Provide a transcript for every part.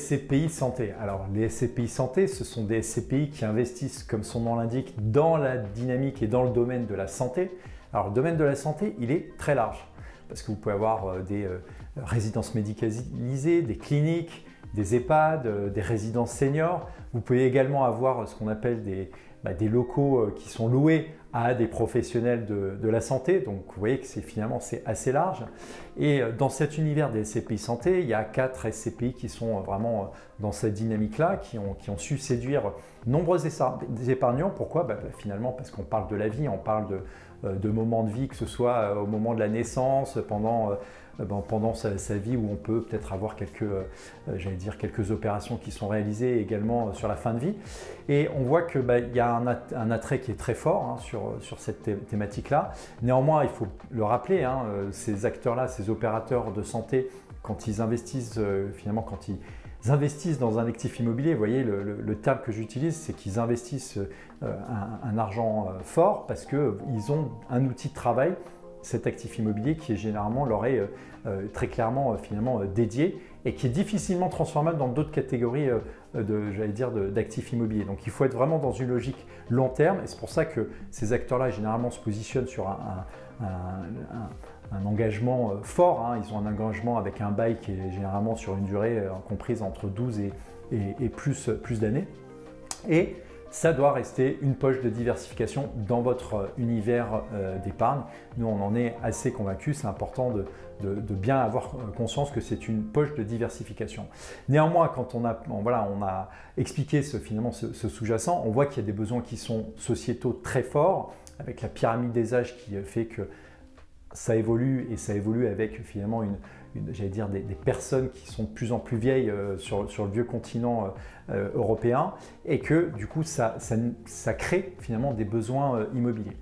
SCPI Santé. Alors les SCPI Santé, ce sont des SCPI qui investissent, comme son nom l'indique, dans la dynamique et dans le domaine de la santé. Alors le domaine de la santé, il est très large parce que vous pouvez avoir des résidences médicalisées, des cliniques, des EHPAD, des résidences seniors. Vous pouvez également avoir ce qu'on appelle des locaux qui sont loués à des professionnels de la santé. Donc vous voyez que finalement c'est assez large. Et dans cet univers des SCPI Santé, il y a 4 SCPI qui sont vraiment dans cette dynamique-là, qui ont su séduire nombreux épargnants. Pourquoi? Finalement parce qu'on parle de la vie, on parle de moments de vie, que ce soit au moment de la naissance, pendant sa vie, où on peut peut-être avoir quelques opérations qui sont réalisées également sur la fin de vie. Et on voit qu'il y a un attrait qui est très fort sur cette thématique-là. Néanmoins, il faut le rappeler, ces acteurs-là, ces opérateurs de santé, quand ils investissent, quand ils investissent dans un actif immobilier, vous voyez, le terme que j'utilise, c'est qu'ils investissent un argent fort parce qu'ils ont un outil de travail, cet actif immobilier qui est généralement leur est très clairement dédié et qui est difficilement transformable dans d'autres catégories d'actifs immobiliers. Donc il faut être vraiment dans une logique long terme et c'est pour ça que ces acteurs-là généralement se positionnent sur un engagement fort. Ils ont un engagement avec un bail qui est généralement sur une durée comprise entre 12 et plus d'années. Et ça doit rester une poche de diversification dans votre univers d'épargne. Nous, on en est assez convaincus. C'est important de bien avoir conscience que c'est une poche de diversification. Néanmoins, quand on a expliqué ce sous-jacent, on voit qu'il y a des besoins qui sont sociétaux très forts, avec la pyramide des âges qui fait que ça évolue et ça évolue avec finalement des personnes qui sont de plus en plus vieilles sur le vieux continent européen et que du coup ça crée finalement des besoins immobiliers.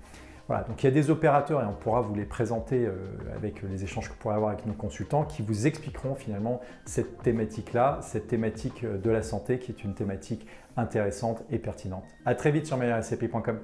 Voilà, donc il y a des opérateurs et on pourra vous les présenter avec les échanges que vous pourrez avoir avec nos consultants qui vous expliqueront finalement cette thématique-là, cette thématique de la santé qui est une thématique intéressante et pertinente. À très vite sur meilleurscpi.com.